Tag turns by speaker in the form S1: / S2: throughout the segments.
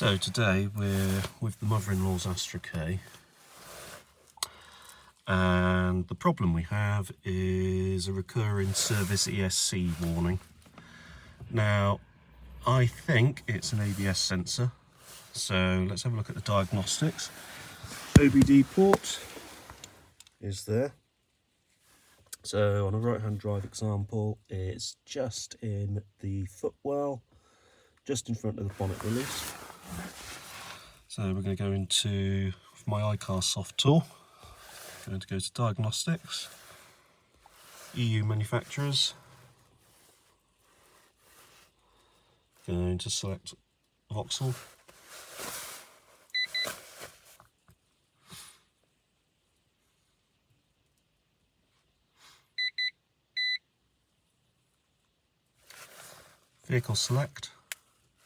S1: So today we're with the mother-in-law's Astra K, and the problem we have is a recurring service ESC warning. Now I think it's an ABS sensor, so let's have a look at the diagnostics. OBD port is there. So on a right hand drive example, it's just in the footwell, just in front of the bonnet release. So we're going to go into my iCar soft tool. I'm going to go to diagnostics, EU manufacturers, going to select Vauxhall. Vehicle select.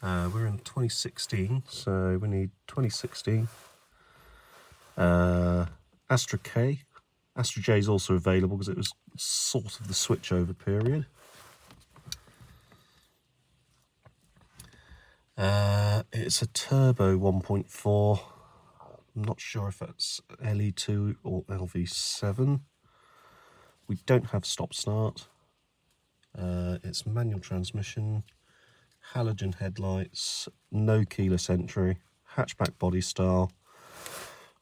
S1: We're in 2016, so we need 2016. Astra K. Astra J is also available because it was sort of the switchover period. It's a turbo 1.4. I'm not sure if that's LE2 or LV7. We don't have stop start. It's manual transmission, halogen headlights, no keyless entry, hatchback body style,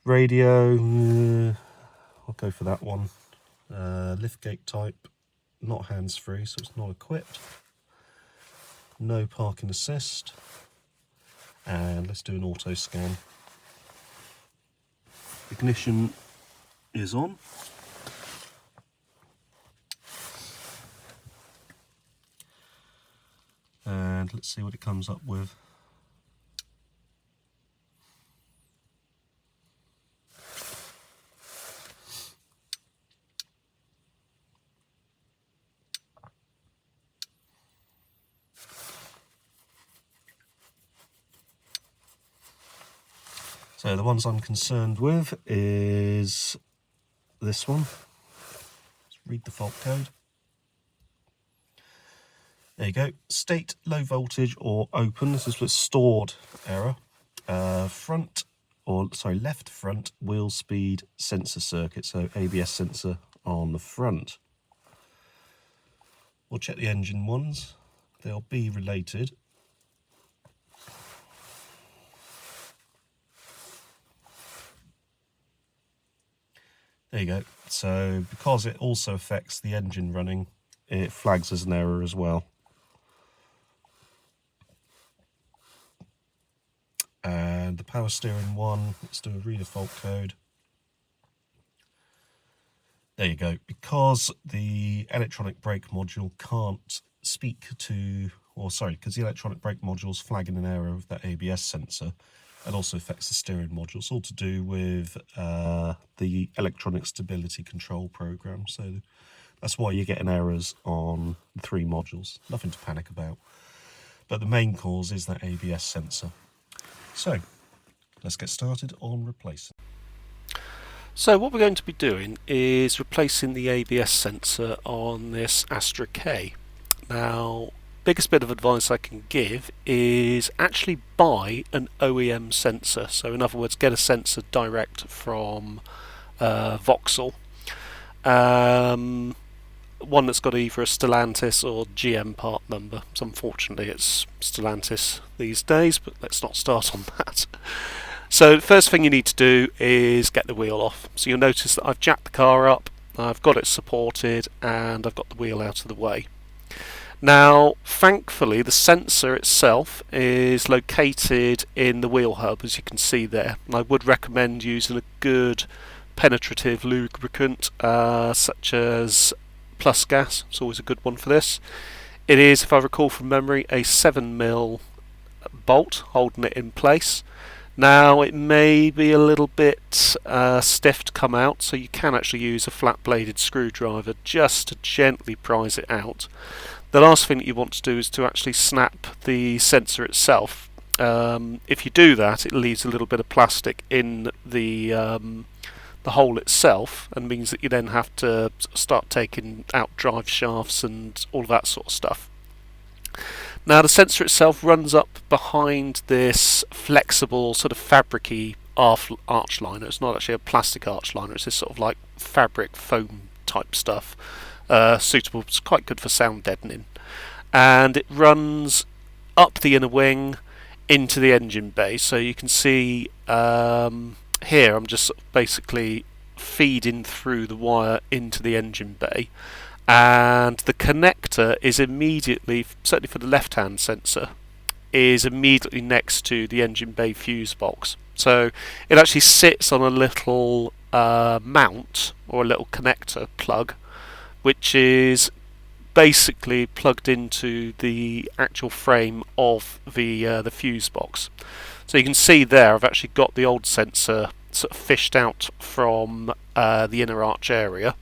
S1: radio, I'll go for that one, liftgate type, not hands-free, so it's not equipped, no parking assist, and let's do an auto scan. Ignition is on. And let's see what it comes up with. So the ones I'm concerned with is this one. Let's read the fault code. There you go. State low voltage or open. This is a stored error. Left front wheel speed sensor circuit. So ABS sensor on the front. We'll check the engine ones. They'll be related. There you go. So because it also affects the engine running, it flags as an error as well. And the power steering one, let's do a reader fault code. There you go. Because the electronic brake module can't speak to, because the electronic brake module is flagging an error of that ABS sensor, it also affects the steering module. It's all to do with the electronic stability control program. So that's why you're getting errors on the three modules. Nothing to panic about. But the main cause is that ABS sensor. So, let's get started on replacing. So what we're going to be doing is replacing the ABS sensor on this Astra K. Now, biggest bit of advice I can give is actually buy an OEM sensor. So in other words, get a sensor direct from Vauxhall. One that's got either a Stellantis or GM part number. So unfortunately it's Stellantis these days, but let's not start on that. So the first thing you need to do is get the wheel off. So you'll notice that I've jacked the car up, I've got it supported, and I've got the wheel out of the way. Now thankfully the sensor itself is located in the wheel hub, as you can see there. And I would recommend using a good penetrative lubricant such as Plus Gas. It's always a good one for this. It is, if I recall from memory, a 7mm bolt holding it in place. Now it may be a little bit stiff to come out, so you can actually use a flat bladed screwdriver just to gently prise it out. The last thing that you want to do is to actually snap the sensor itself. If you do that, it leaves a little bit of plastic in the hole itself, and means that you then have to start taking out drive shafts and all of that sort of stuff. Now the sensor itself runs up behind this flexible sort of fabricy arch liner. It's not actually a plastic arch liner, it's this sort of like fabric foam type stuff. Suitable, it's quite good for sound deadening. And it runs up the inner wing into the engine bay. So you can see here I'm just basically feeding through the wire into the engine bay, and the connector is immediately, certainly for the left hand sensor, is immediately next to the engine bay fuse box. So it actually sits on a little mount or a little connector plug, which is basically plugged into the actual frame of the fuse box. So you can see there I've actually got the old sensor sort of fished out from the inner arch area,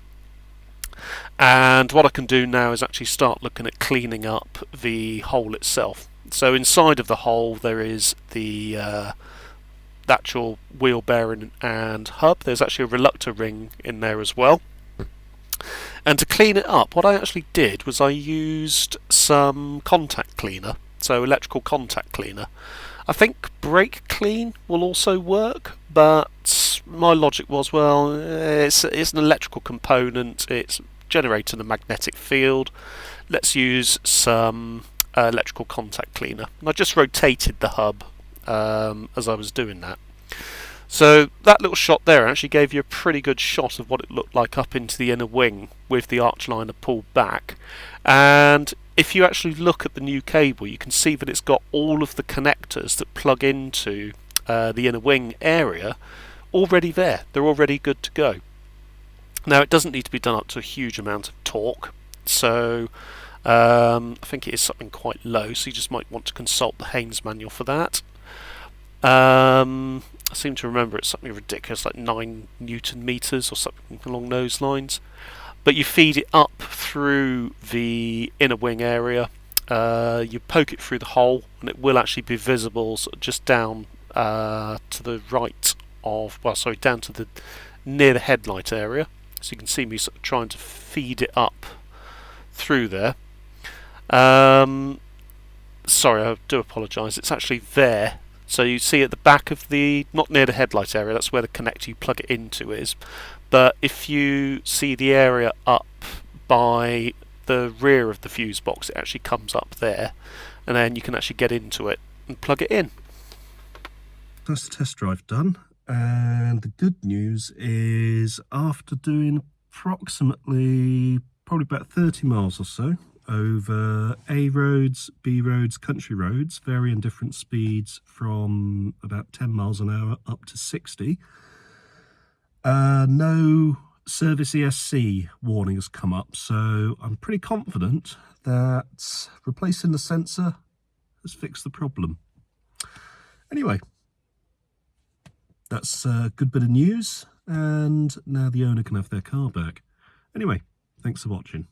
S1: and what I can do now is actually start looking at cleaning up the hole itself. So inside of the hole there is the actual wheel bearing and hub. There's actually a reluctor ring in there as well. And to clean it up, what I actually did was I used some contact cleaner, so electrical contact cleaner. I think brake clean will also work, but my logic was, well, it's an electrical component, it's generating a magnetic field, let's use some electrical contact cleaner. And I just rotated the hub as I was doing that. So that little shot there actually gave you a pretty good shot of what it looked like up into the inner wing with the arch liner pulled back. And if you actually look at the new cable, you can see that it's got all of the connectors that plug into the inner wing area already there. They're already good to go. Now it doesn't need to be done up to a huge amount of torque, so I think it is something quite low, so you just might want to consult the Haynes manual for that. I seem to remember it's something ridiculous like 9 Newton meters or something along those lines. But you feed it up through the inner wing area, you poke it through the hole, and it will actually be visible sort of just down to the right of, well, sorry, down to the near the headlight area. So you can see me sort of trying to feed it up through there. Sorry, I do apologise. It's actually there. So you see at the back of the, not near the headlight area, that's where the connector you plug it into is. But if you see the area up by the rear of the fuse box, it actually comes up there, and then you can actually get into it and plug it in.
S2: That's the test drive done, and the good news is after doing approximately probably about 30 miles or so over A roads, B roads, country roads, varying different speeds from about 10 miles an hour up to 60, no service ESC warning has come up, so I'm pretty confident that replacing the sensor has fixed the problem. Anyway, that's a good bit of news, and now the owner can have their car back. Anyway, thanks for watching.